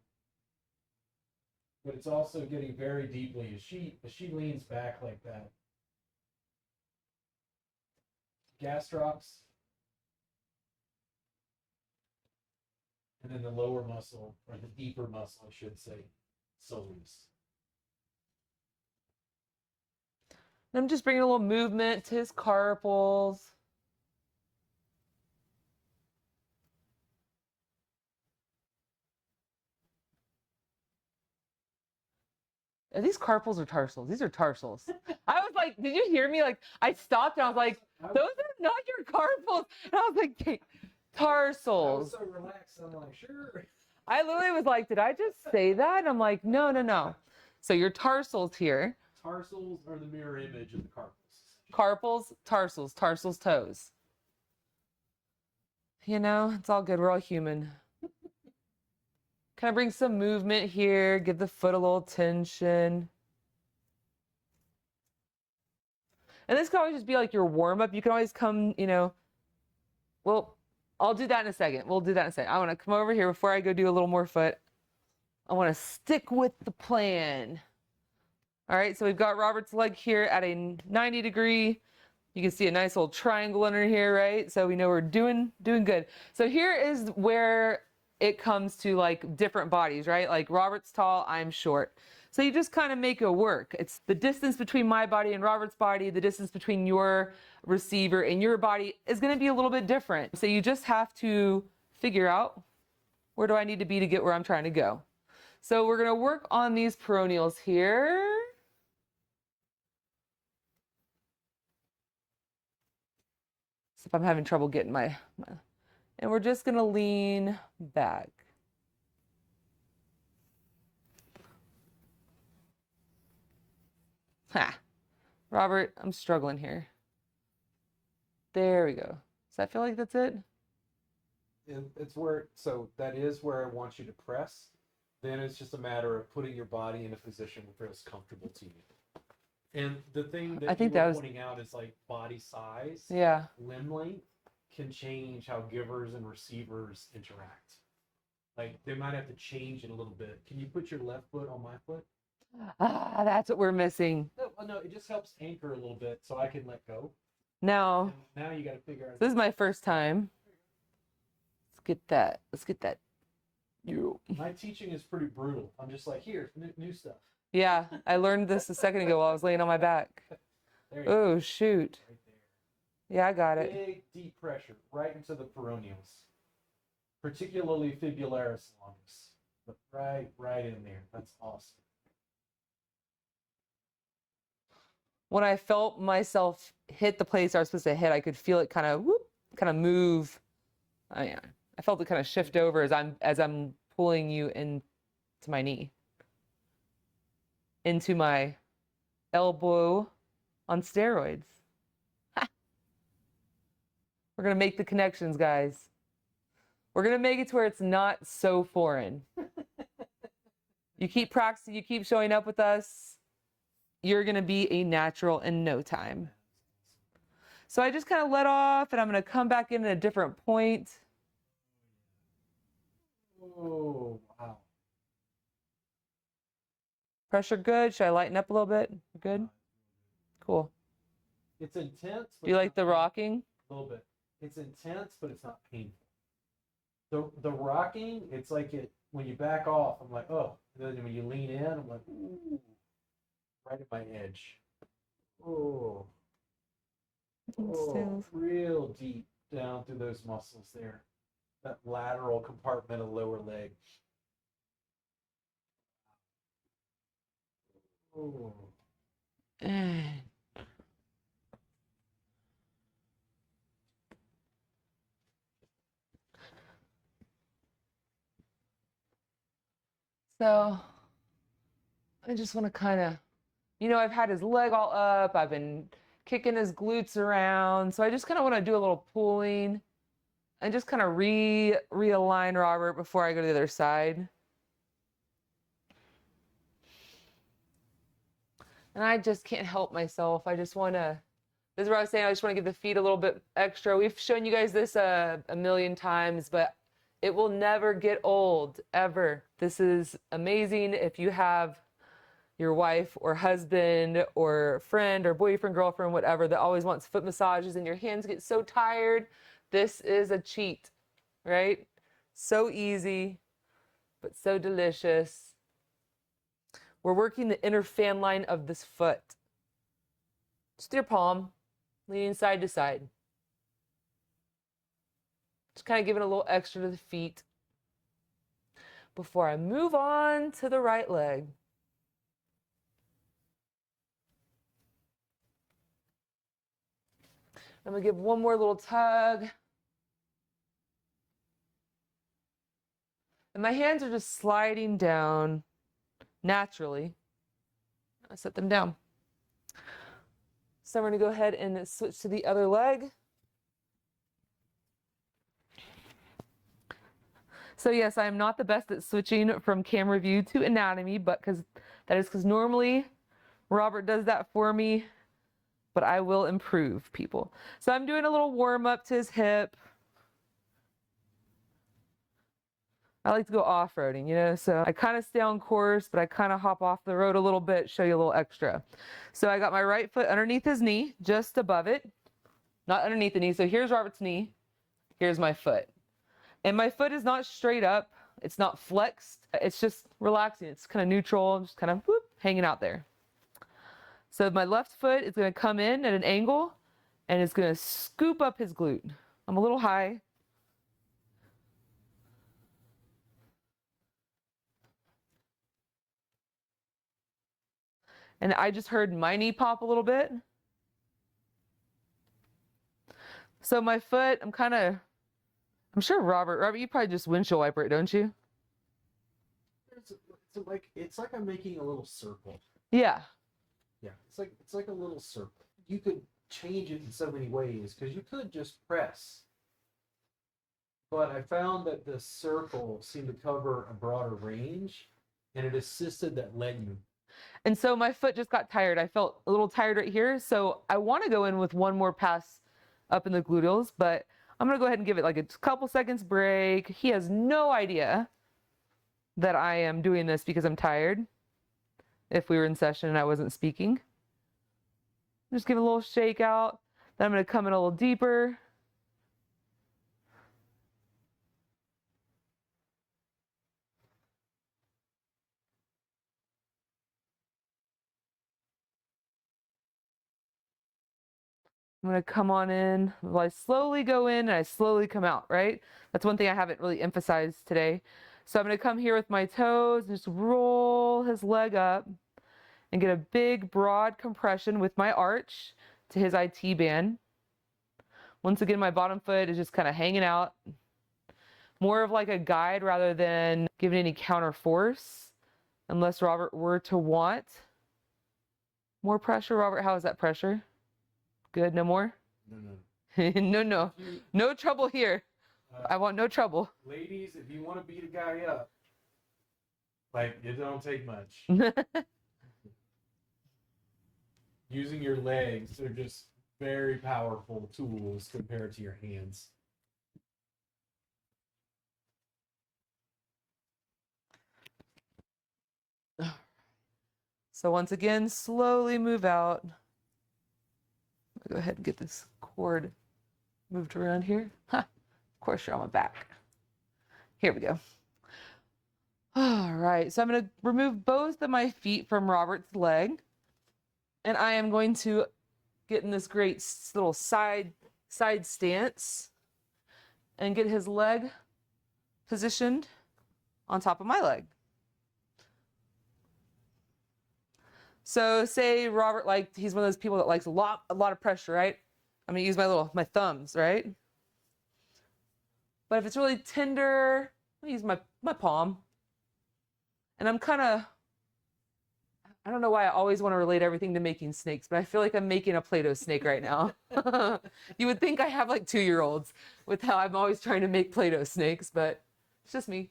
But it's also getting very deeply as she leans back like that. Gastrocs. And then the lower muscle, or the deeper muscle, I should say, soleus. I'm just bringing a little movement to his carpals. Are these carpals or tarsals? These are tarsals. I was like, did you hear me? Like, I stopped and I was like, those are not your carpals. And I was like, tarsals. I was so relaxed, I'm like, sure. I literally was like, did I just say that? And I'm like, no, no, no. So your tarsals here. Tarsals are the mirror image of the carpals. Carpals, tarsals, tarsals, toes. You know, it's all good. We're all human. Kind of bring some movement here. Give the foot a little tension. And this can always just be like your warm-up. You can always come, you know, well, I'll do that in a second. We'll do that in a second. I want to come over here before I go do a little more foot. I want to stick with the plan. All right, so we've got Robert's leg here at a 90 degree. You can see a nice little triangle under here, right? So we know we're doing good. So here is where it comes to like different bodies, right? Like Robert's tall, I'm short. So you just kind of make it work. It's the distance between my body and Robert's body, the distance between your receiver and your body is going to be a little bit different. So you just have to figure out, where do I need to be to get where I'm trying to go? So we're going to work on these peroneals here. So if I'm having trouble getting my and we're just going to lean back. Ha. Robert, I'm struggling here. There we go. Does that feel like that's it? It's where, so that is where I want you to press. Then it's just a matter of putting your body in a position where it feels comfortable to you. And the thing that you were pointing out is like body size, yeah, limb length can change how givers and receivers interact. Like they might have to change it a little bit. Can you put your left foot on my foot? Ah, that's what we're missing. No, it just helps anchor a little bit so I can let go. Now, and now you got to figure out. This is my first time. Let's get that. Let's get that. My teaching is pretty brutal. I'm just like, here, new stuff. Yeah, I learned this a second ago while I was laying on my back. Oh, shoot. Right there. Yeah, I got it. Big, deep pressure right into the peroneals, particularly fibularis longus. But right in there. That's awesome. When I felt myself hit the place I was supposed to hit, I could feel it kind of move. I felt it kind of shift over as I'm pulling you into my knee, into my elbow on steroids. Ha. We're gonna make the connections, guys. We're gonna make it to where it's not so foreign. You keep practicing, you keep showing up with us, you're gonna be a natural in no time. So I just kind of let off and I'm gonna come back in at a different point. Oh, wow. Pressure good? Should I lighten up a little bit? Good? Cool. It's intense. Do you like the rocking? A little bit. It's intense, but it's not painful. The rocking, it's like it when you back off, I'm like, oh. And then when you lean in, I'm like, ooh. Right at my edge. Oh. Oh, real deep down through those muscles there. That lateral compartment of the lower leg. Oh. So I just want to kind of, I've had his leg all up. I've been kicking his glutes around. So I just kind of want to do a little pulling and just kind of realign Robert before I go to the other side. And I just can't help myself. I just want to, this is what I was saying, I just want to give the feet a little bit extra. We've shown you guys this a million times, but It will never get old, ever. This is amazing if you have your wife or husband or friend or boyfriend, girlfriend, whatever, that always wants foot massages and your hands get so tired. This is a cheat, right? So easy, but so delicious. We're working the inner fan line of this foot. Just your palm, leaning side to side. Just kind of giving a little extra to the feet before I move on to the right leg. I'm gonna give one more little tug. And my hands are just sliding down naturally. I set them down. So I'm gonna go ahead and switch to the other leg. So yes, I am not the best at switching from camera view to anatomy, but that is because normally Robert does that for me, but I will improve, people. So I'm doing a little warm up to his hip. I like to go off-roading, you know, so I kind of stay on course, but I kind of hop off the road a little bit, show you a little extra. So I got my right foot underneath his knee, just above it, not underneath the knee. So here's Robert's knee, here's my foot. And my foot is not straight up, it's not flexed, it's just relaxing. It's kind of neutral, just kind of whoop, hanging out there. So my left foot is going to come in at an angle and it's going to scoop up his glute. I'm a little high. And I just heard my knee pop a little bit. So my foot, I'm sure Robert, you probably just windshield wiper it, don't you? It's like I'm making a little circle. Yeah. Yeah, it's like a little circle. You could change it in so many ways because you could just press. But I found that the circle seemed to cover a broader range and it assisted that leg movement. And so my foot just got tired. I felt a little tired right here. So I want to go in with one more pass up in the gluteals, but I'm going to go ahead and give it like a couple seconds break. He has no idea that I am doing this because I'm tired. If we were in session and I wasn't speaking. Just give a little shake out. Then I'm going to come in a little deeper. I'm going to come on in. Well, I slowly go in and I slowly come out, right? That's one thing I haven't really emphasized today. So I'm going to come here with my toes and just roll his leg up and get a big broad compression with my arch to his IT band. Once again, my bottom foot is just kind of hanging out. More of like a guide rather than giving any counter force, unless Robert were to want more pressure. Robert, how is that pressure? Good, no more? No. No trouble here. I want no trouble. Ladies, if you want to beat a guy up, like, it don't take much. Using your legs are just very powerful tools compared to your hands. So once again, slowly move out. Go ahead and get this cord moved around here. Of course, you're on my back. Here we go. All right, so I'm going to remove both of my feet from Robert's leg. And I am going to get in this great little side stance and get his leg positioned on top of my leg. So say Robert, like, he's one of those people that likes a lot of pressure, right? I'm gonna use my thumbs, right? But if it's really tender, I'm gonna use my palm. And I'm I don't know why I always want to relate everything to making snakes, but I feel like I'm making a Play-Doh snake right now. You would think I have like 2-year-olds with how I'm always trying to make Play-Doh snakes, but it's just me.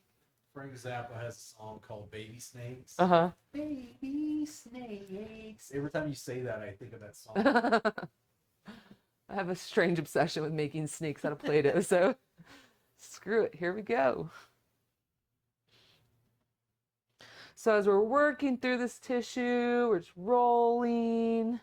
Frank Zappa has a song called Baby Snakes. Uh-huh. Baby snakes. Every time you say that, I think of that song. I have a strange obsession with making snakes out of Play-Doh, so Screw it, here we go. So as we're working through this tissue, we're just rolling.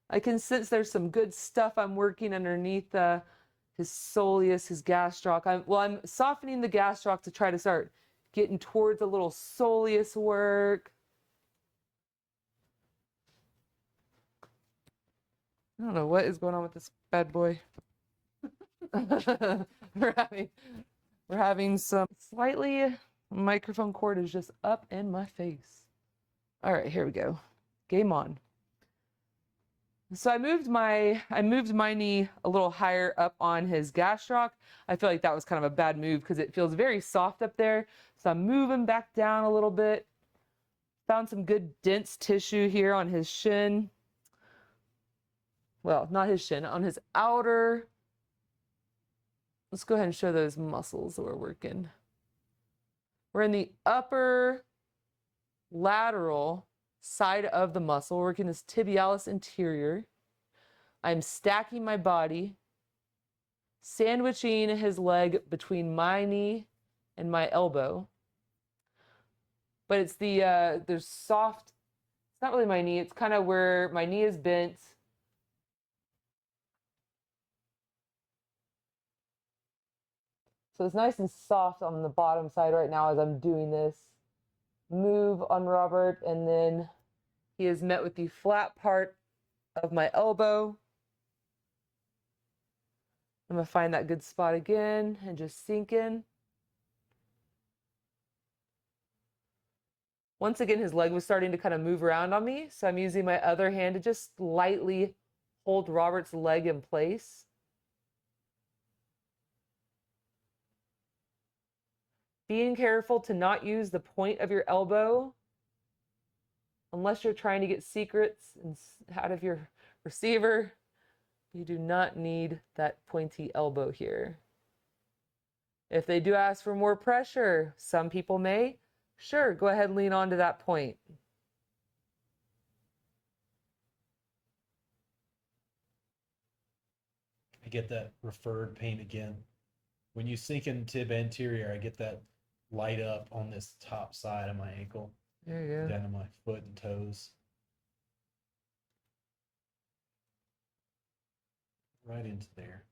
I can sense there's some good stuff I'm working underneath his soleus, his gastroc. I'm softening the gastroc to try to start getting towards a little soleus work. I don't know what is going on with this bad boy. we're having some slightly, microphone cord is just up in my face. All right, here we go. Game on. So I moved my knee a little higher up on his gastroc. I feel like that was kind of a bad move because it feels very soft up there. So I'm moving back down a little bit. Found some good dense tissue here on his shin. Well, not his shin, on his outer. Let's go ahead and show those muscles that we're working. We're in the upper lateral side of the muscle, working this tibialis anterior. I'm stacking my body, sandwiching his leg between my knee and my elbow. But it's there's soft, it's not really my knee, it's kind of where my knee is bent. So it's nice and soft on the bottom side right now as I'm doing this move on Robert, and then he is met with the flat part of my elbow. I'm gonna find that good spot again and just sink in. Once again, his leg was starting to kind of move around on me, so I'm using my other hand to just lightly hold Robert's leg in place. Being careful to not use the point of your elbow unless you're trying to get secrets out of your receiver. You do not need that pointy elbow here. If they do ask for more pressure, some people may, sure, go ahead and lean onto that point. I get that referred pain again. When you sink in tib anterior, I get that light up on this top side of my ankle, There you go. down to my foot and toes. Right into there.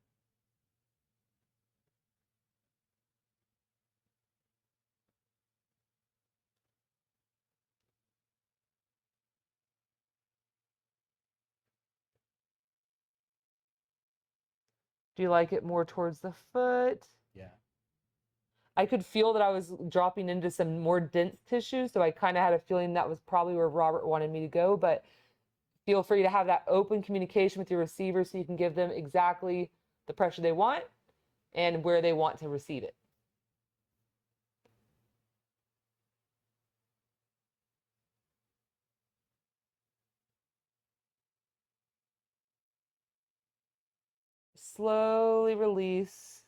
Do you like it more towards the foot? Yeah. I could feel that I was dropping into some more dense tissue, so I kind of had a feeling that was probably where Robert wanted me to go, but feel free to have that open communication with your receiver so you can give them exactly the pressure they want and where they want to receive it. Slowly release.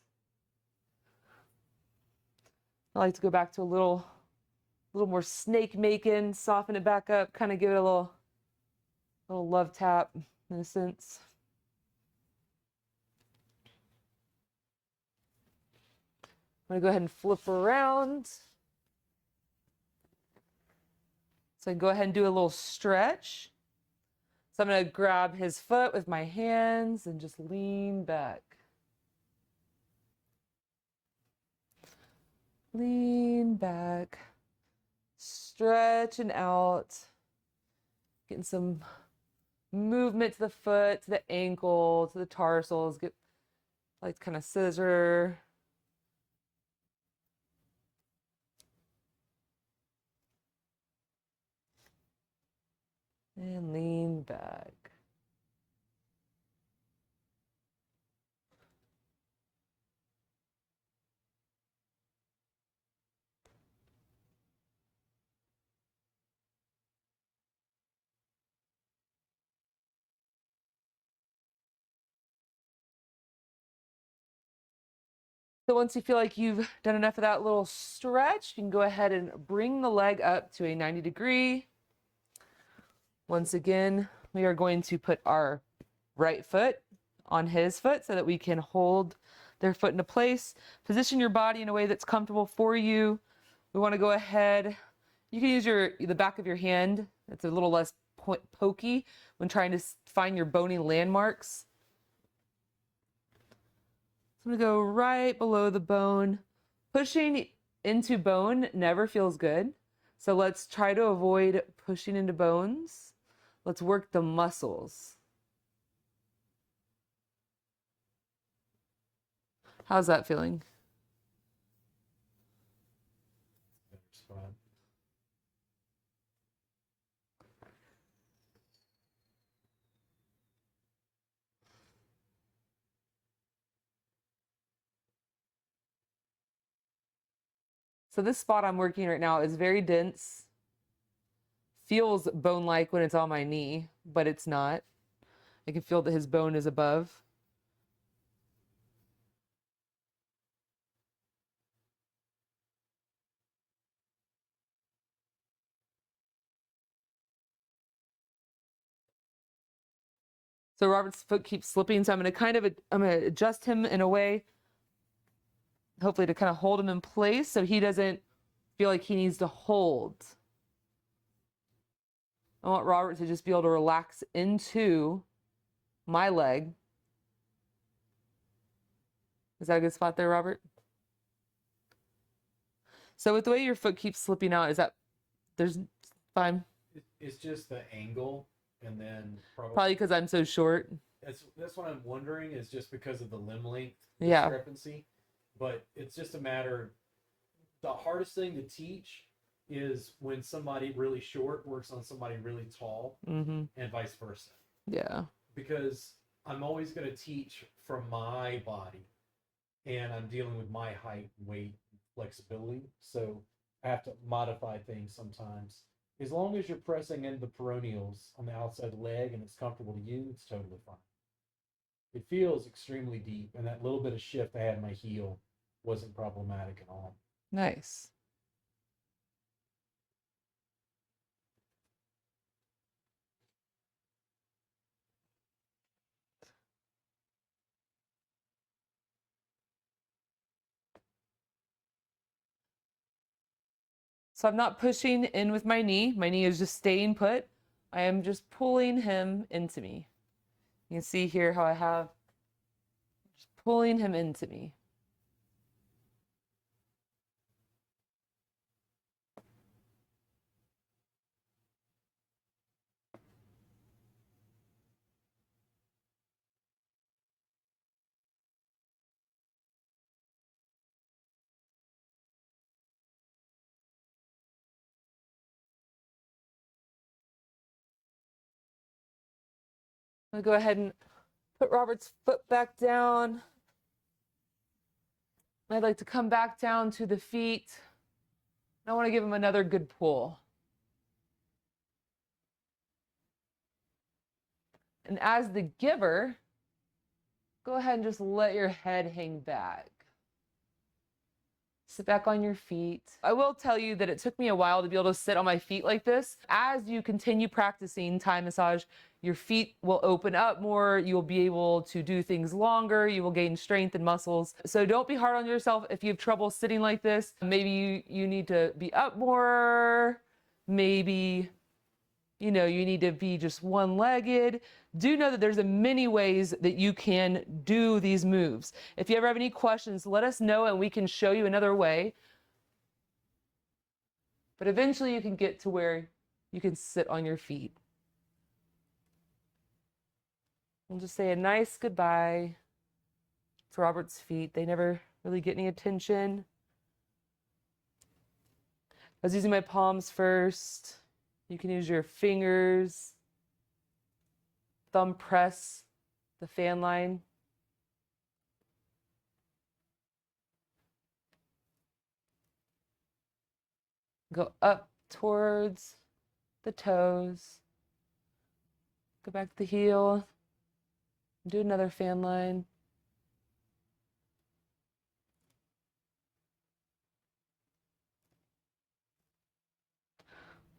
I like to go back to a little more snake making, soften it back up, kind of give it a little love tap in a sense. I'm gonna go ahead and flip around. So I can go ahead and do a little stretch. So I'm gonna grab his foot with my hands and just lean back. Lean back, stretching out, getting some movement to the foot, to the ankle, to the tarsals. Get like kind of scissor. And lean back. So once you feel like you've done enough of that little stretch, you can go ahead and bring the leg up to a 90 degree. Once again, we are going to put our right foot on his foot so that we can hold their foot into place. Position your body in a way that's comfortable for you. We want to go ahead. You can use the back of your hand. It's a little less pokey when trying to find your bony landmarks. So I'm going to go right below the bone. Pushing into bone never feels good. So let's try to avoid pushing into bones. Let's work the muscles. How's that feeling? Better spot. So this spot I'm working right now is very dense. Feels bone-like when it's on my knee, but it's not. I can feel that his bone is above. So Robert's foot keeps slipping, so I'm going to adjust him in a way, hopefully to kind of hold him in place so he doesn't feel like he needs to hold. I want Robert to just be able to relax into my leg. Is that a good spot there, Robert? So with the way your foot keeps slipping out, there's fine? It's just the angle, and then Probably because I'm so short. that's what I'm wondering, is just because of the limb length Yeah. discrepancy. But it's just a matter. The hardest thing to teach is when somebody really short works on somebody really tall, Mm-hmm. and vice versa. Yeah. Because I'm always going to teach from my body, and I'm dealing with my height, weight, flexibility. So I have to modify things sometimes. As long as you're pressing in the peroneals on the outside of the leg and it's comfortable to you, it's totally fine. It feels extremely deep, and that little bit of shift I had in my heel wasn't problematic at all. Nice. So I'm not pushing in with my knee. My knee is just staying put. I am just pulling him into me. You can see here how I have just pulling him into me. I'll go ahead and put Robert's foot back down. I'd like to come back down to the feet. I want to give him another good pull. And as the giver, go ahead and just let your head hang back. Sit back on your feet. I will tell you that it took me a while to be able to sit on my feet like this. As you continue practicing Thai massage, your feet will open up more. You'll be able to do things longer. You will gain strength and muscles. So don't be hard on yourself if you have trouble sitting like this. Maybe you need to be up more. Maybe you need to be just one-legged. Do know that there's many ways that you can do these moves. If you ever have any questions, let us know and we can show you another way. But eventually you can get to where you can sit on your feet. We'll just say a nice goodbye to Robert's feet. They never really get any attention. I was using my palms first. You can use your fingers. Thumb press the fan line. Go up towards the toes. Go back to the heel. Do another fan line.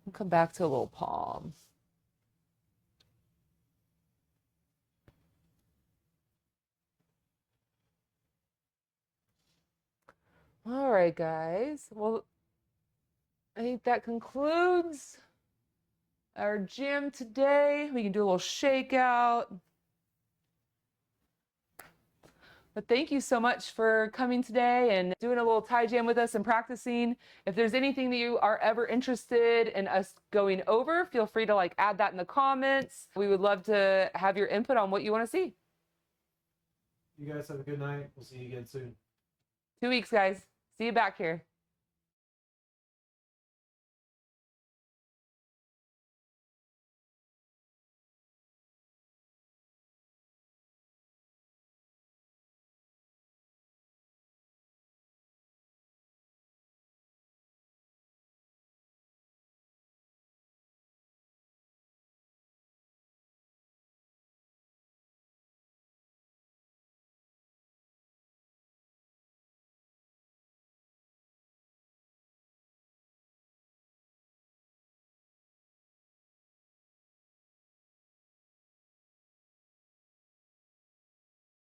And come back to a little palm. All right, guys. Well, I think that concludes our gym today. We can do a little shakeout. But thank you so much for coming today and doing a little Thai jam with us and practicing. If there's anything that you are ever interested in us going over, feel free to like add that in the comments. We would love to have your input on what you want to see. You guys have a good night. We'll see you again soon. 2 weeks, guys. See you back here.